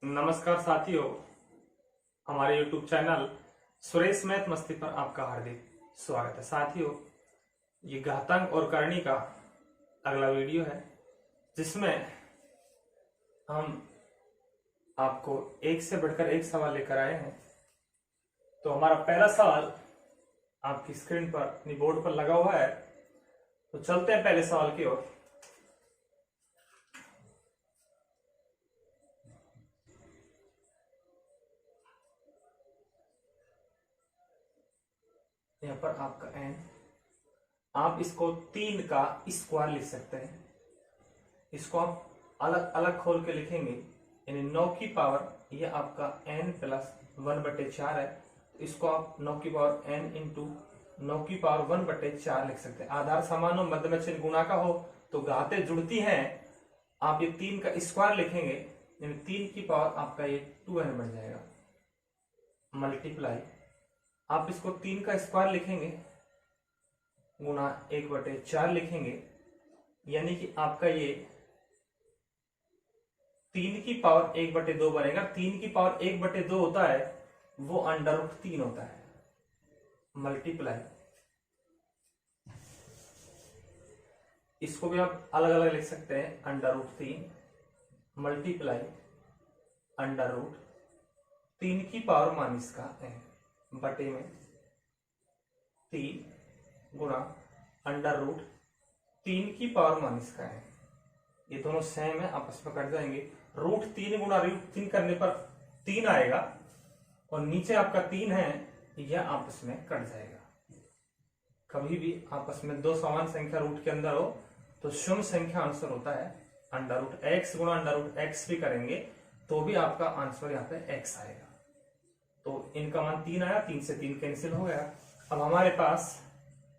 नमस्कार साथियों, हमारे YouTube चैनल सुरेश मैथ मस्ती पर आपका हार्दिक स्वागत है। साथियों, ये घातांक और करणी का अगला वीडियो है जिसमें हम आपको एक से बढ़कर एक सवाल लेकर आए हैं। तो हमारा पहला सवाल आपकी स्क्रीन पर अपनी बोर्ड पर लगा हुआ है, तो चलते हैं पहले सवाल की ओर। यहाँ पर आपका n, आप इसको 3 का स्क्वायर लिख सकते हैं। इसको आप अलग अलग खोल के लिखेंगे, यानी 9 की पावर, ये आपका n प्लस 1/4 है। तो इसको आप 9 की पावर n इंटू 9 की पावर 1/4 लिख सकते हैं। आधार समान हो, मध्य में चिन्ह गुणा का हो तो घातें जुड़ती हैं। आप ये 3 का स्क्वायर लिखेंगे, यानी 3 की पावर आपका ये 2n बन जाएगा। मल्टीप्लाई, आप इसको 3 का स्क्वायर लिखेंगे गुना 1/4 लिखेंगे, यानी कि आपका ये 3 की पावर 1/2 बनेगा। 3 की पावर 1/2 होता है वो √3 होता है। मल्टीप्लाई, इसको भी आप अलग अलग लिख सकते हैं, √3 मल्टीप्लाई √3 की पावर माइनस का n बटे में 3 गुणा √3 की पावर माइनस का है। ये दोनों सेम है, आपस में कट जाएंगे। √3 गुणा √3 करने पर 3 आएगा और नीचे आपका 3 है, यह आपस में कट जाएगा। कभी भी आपस में दो समान संख्या रूट के अंदर हो तो शून्य संख्या आंसर होता है। √x गुणा √x भी करेंगे तो भी आपका आंसर यहाँ पे x आएगा। तो इनका मान 3 आया, 3 से 3 कैंसिल हो गया। अब हमारे पास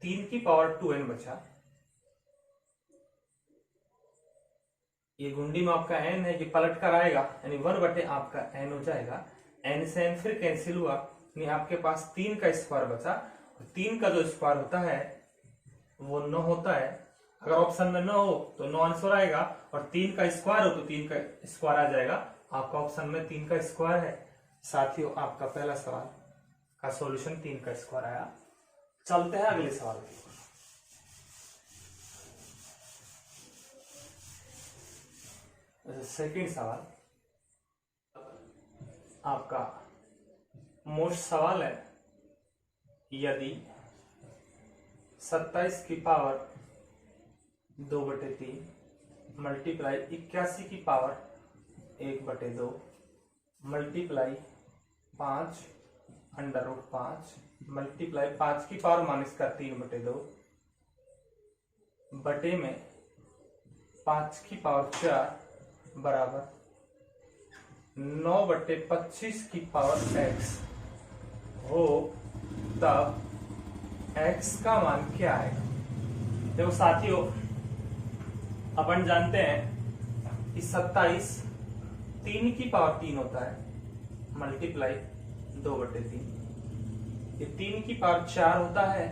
3 की पावर 2n बचा। ये गुंडी में आपका n है, ये पलट कर आएगा, यानी 1 आपका n हो जाएगा। n से n फिर कैंसिल हुआ, यानी आपके पास 3 का स्क्वायर बचा। 3 का जो स्क्वायर होता है वो 9 होता है। अगर ऑप्शन में 9 हो तो 9 आंसर आएगा, और 3 का स्क्वायर हो तो 3 का स्क्वायर आ जाएगा। आपका ऑप्शन में 3 का स्क्वायर है। साथियों, आपका पहला सवाल का सॉल्यूशन 3 का स्क्वायर आया। चलते हैं अगले सवाल की। सेकंड सवाल आपका मोस्ट सवाल है। यदि 27 की पावर 2/3 मल्टीप्लाई 81 की पावर 1/2 मल्टीप्लाई 5 √5 मल्टीप्लाई 5 की पावर माइनस का 3/2 बटे में 5 की पावर 4 बराबर 9/25 की पावर x हो, तब x का मान क्या आएगा? देखो साथियों, अपन जानते हैं कि 27 3 की पावर 3 होता है, मल्टीप्लाई 2/3। ये 3 की पावर 4 होता है,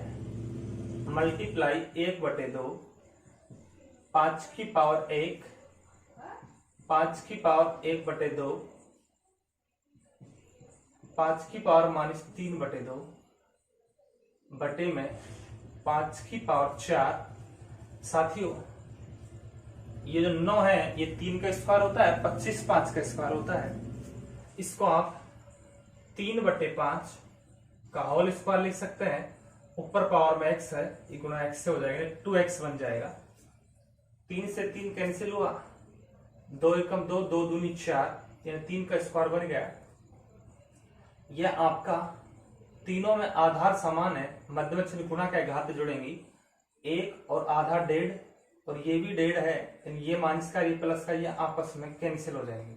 मल्टीप्लाई 1/2। 5 की पावर 1, 5 की पावर 1/2, 5 की पावर माइनस 3/2 बटे में 5 की पावर 4। साथियों, ये जो 9 है ये 3 का स्क्वायर होता है, 25 5 का स्क्वायर होता है। इसको आप 3/5 का होल स्क्वायर लिख सकते हैं। ऊपर पावर में x है, ये गुना x से हो जाएगा, 2x बन जाएगा। 3 से 3 कैंसिल हुआ, 2 एकम 2, 2 दूनी 4, यानी 3 का स्क्वायर बन गया। यह आपका तीनों में आधार समान है, मध्य में चिन्ह गुणा का घात जुड़ेंगी। 1 और आधा 1.5, और ये भी 1.5 है, ये माइनस का ये प्लस का ये आपस में कैंसिल हो जाएंगे।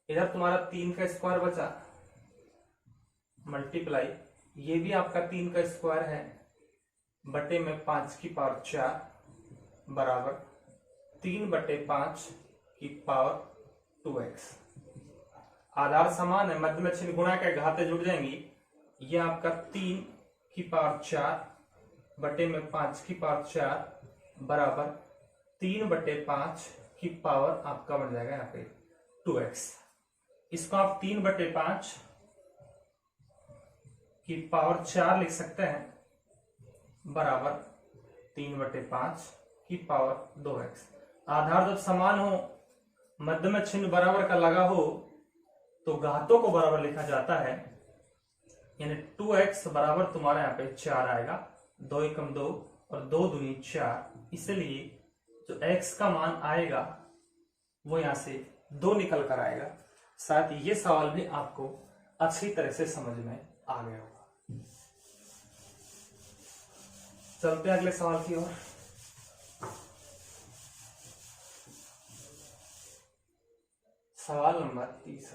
इधर तुम्हारा 3 का स्क्वायर बचा, मल्टीप्लाई ये भी आपका 3 का स्क्वायर है बटे में 5 की पावर 4 बराबर 3/5 की पावर 2x। आधार समान है, मध्य में चिन्ह गुणा के घातें जुड़ जाएंगी। ये आपका 3 की पावर 4 बटे में 5 की पावर 4 बराबर 3/5 की पावर आपका बन जाएगा यहाँ पे 2x। इसको आप 3/5 की पावर 4 लिख सकते हैं बराबर 3/5 की पावर 2x। आधार जब समान हो, मध्य में चिन्ह बराबर का लगा हो, तो घातों को बराबर लिखा जाता है, यानी 2x बराबर तुम्हारा यहाँ पे 4 आएगा। 2 एकम 2 और 2 दूनी 4, इसलिए जो x का मान आएगा वो यहां से 2 निकल कर आएगा। साथ ही ये सवाल भी आपको अच्छी तरह से समझ में आ गया होगा। चलते हैं अगले सवाल की ओर। सवाल नंबर 30।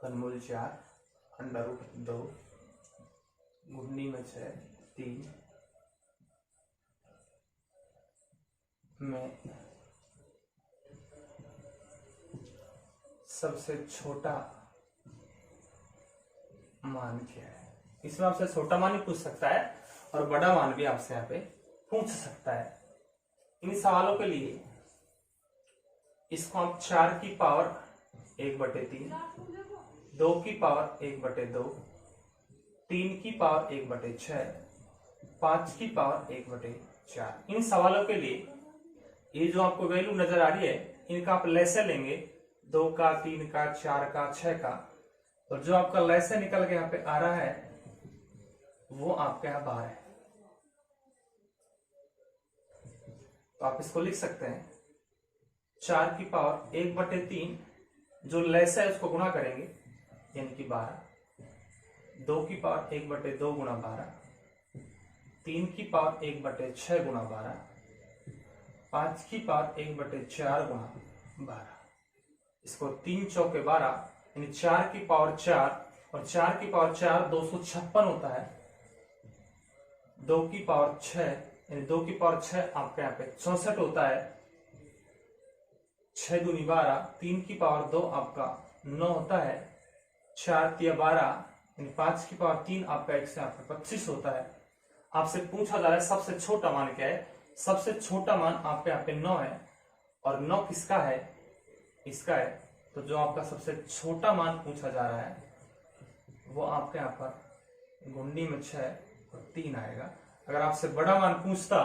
घनमूल 4 √2 गुणनी में 6 3 में सबसे छोटा मान क्या है। इसमें आपसे छोटा मान ही पूछ सकता है और बड़ा मान भी आपसे यहाँ पे पूछ सकता है। इन सवालों के लिए इसको आप 4 की पावर 1/3, 2 की पावर 1/2, 3 की पावर 1/6, 5 की पावर 1/4। इन सवालों के लिए ये जो आपको वैल्यू नजर आ रही है, इनका आप लैसे लेंगे, 2 का, 3 का, 4 का, 6 का, और जो आपका लैसे निकल के यहाँ पे आ रहा है वो आपके यहाँ 12 है। तो आप इसको लिख सकते हैं 4 की पावर 1/3, जो लैसे है उसको गुणा करेंगे यानी कि 12, 2 की पावर 1/2 गुणा 12, 3 की पावर 1/6 गुणा 12, 5 की पावर 1/4 गुणा 12। इसको 3 चौके 12 यानी 4 की पावर 4, और 4 की पावर 4 256 होता है। 2 की पावर 6 यानी 2 की पावर 6 आपके यहाँ पे 64 होता है। 6 दूनी 12, 3 की पावर 2 आपका 9 होता है। 4 तिया 12 यानी 5 की पावर 3 आपका 1 से आपका 25 होता है। आपसे पूछा जा रहा है सबसे छोटा मान क्या है। सबसे छोटा मान आपके यहाँ पे 9 है, और 9 किसका है, इसका है। तो जो आपका सबसे छोटा मान पूछा जा रहा है वो आपके यहाँ पर गुंडी में 6 और 3 आएगा। अगर आपसे बड़ा मान पूछता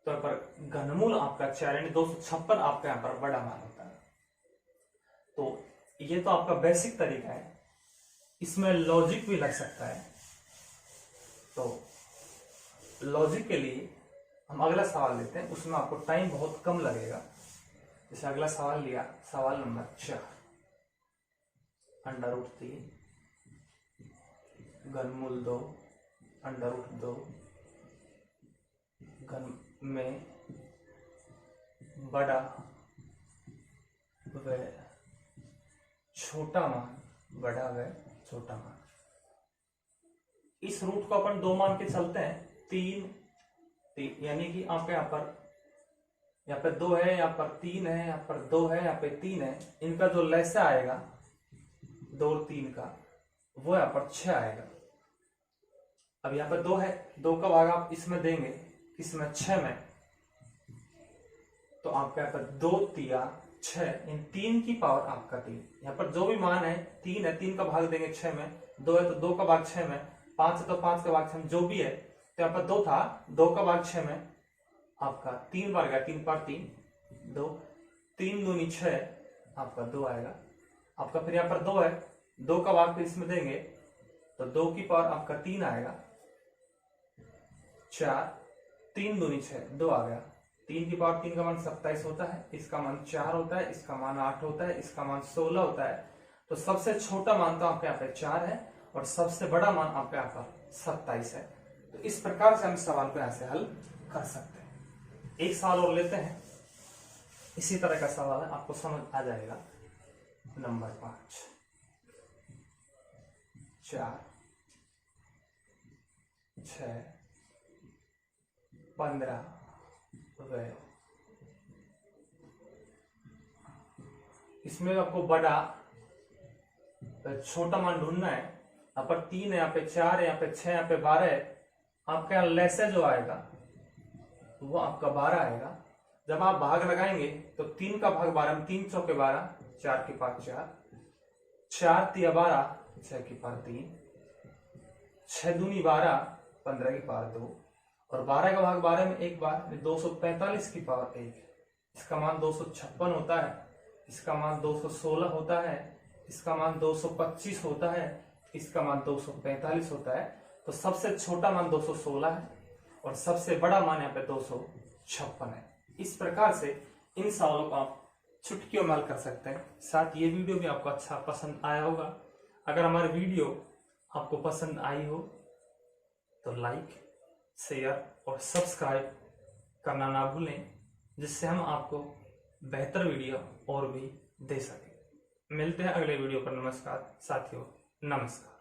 तो यहाँ पर घनमूल आपका 4 यानी 256 आपके यहाँ पर बड़ा मान होता है। तो ये तो आपका बेसिक तरीका है, इसमें लॉजिक भी लग सकता है। तो लॉजिक के लिए हम अगला सवाल लेते हैं, उसमें आपको टाइम बहुत कम लगेगा। जैसे अगला सवाल लिया, सवाल नंबर 4, √3 घनमूल 2 √2 घन में बड़ा व छोटा मान, बड़ा व छोटा मान। इस रूट को अपन 2 मान के चलते हैं, 3 यानी कि आपके यहाँ पर 2 है, यहाँ पर 3 है, यहाँ पर 2 है, यहाँ पे 3 है। इनका जो लैसा आएगा 2 और 3 का, वो यहाँ पर 6 आएगा। अब यहाँ पर 2 है, 2 का भाग आप इसमें देंगे, किसमें, 6 में। तो आपके यहाँ पर 2 तिया 6, इन 3 की पावर आपका 3। यहाँ पर जो भी मान है 3 है, 3 का भाग देंगे 6 में, 2 है तो 2 का भाग 6 में, 5 है तो 5 का भाग 6 में, जो भी है। तो यहाँ पर 2 था, 2 का भाग 6 में आपका 3 बार गया, 3 पार 3 2, 3 दूनी 6 आपका 2 आएगा आपका। फिर यहाँ पर 2 है, 2 का भाग फिर इसमें देंगे तो 2 की पावर आपका 3 आएगा, 4, 3 दूनी 6 2 आ गया। 3 की पावर 3 का मान 27 होता है, इसका मान 4 होता है, इसका मान 8 होता है, इसका मान 16 होता है। तो सबसे छोटा मान तो आपके यहाँ पे 4 है और सबसे बड़ा मान आपके यहाँ पर 27 है। तो इस प्रकार से हम सवाल को यहाँ से हल कर सकते हैं। एक सवाल और लेते हैं, इसी तरह का सवाल है, आपको समझ आ जाएगा। नंबर 5, 4 6 15 व इसमें आपको बड़ा छोटा मान ढूंढना है। यहाँ पर 3 है, यहाँ पे 4 है, यहाँ पे 6, यहाँ पे 12 है। आपका यहाँ लैसे जो आएगा वो आपका 12 आएगा। जब आप भाग लगाएंगे तो 3 का भाग 12 में 3 चौके 12, 4 के पार 4, 4 तिया 12, 6 के पार 3, 6 दूनी 12, 15 के पार 2, और 12 का भाग 12 में एक बार 245 की पावर 1। इसका मान 256 होता है, इसका मान 216 होता है, इसका मान 225 होता है, इसका मान 245 होता है। तो सबसे छोटा मान 216 है और सबसे बड़ा मान यहाँ पे 256 है। इस प्रकार से इन सवालों को आप चुटकियों में हल कर सकते हैं। साथ ये वीडियो भी आपको अच्छा पसंद आया होगा। अगर हमारी वीडियो आपको पसंद आई हो तो लाइक, शेयर और सब्सक्राइब करना ना भूलें, जिससे हम आपको बेहतर वीडियो और भी दे सकें। मिलते हैं अगले वीडियो पर। नमस्कार साथियों, नमस्कार।